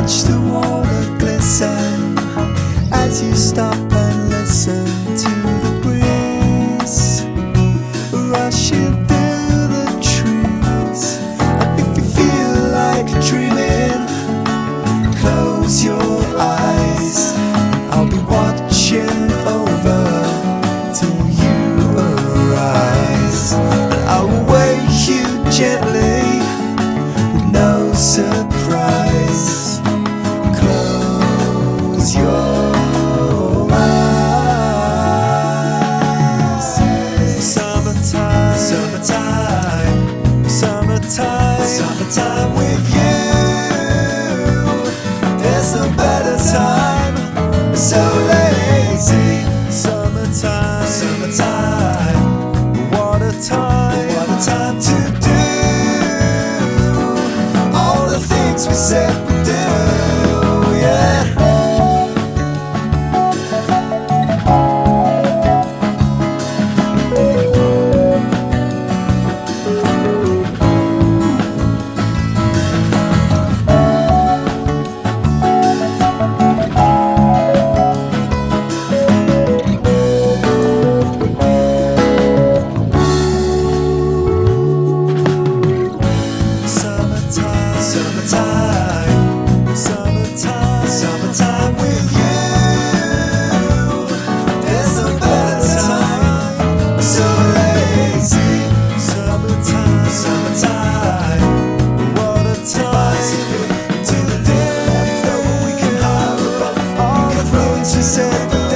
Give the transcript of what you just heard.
watch the water glisten as you stop and listen to the breeze rushing through the trees. And if you feel like dreaming, close your eyes. I'll be watching over till you arise, and I will wake you gently with no surprise. Close your eyes. Summertime, summertime, summertime, summertime with you. There's no better time. So lazy. Summertime, summertime, what a time to do all the things we said we'd do, yeah. Summertime, summertime, summertime with you. There's no better time. So lazy. Summertime, summertime, what a time to the depth that we can harbor all the things we said.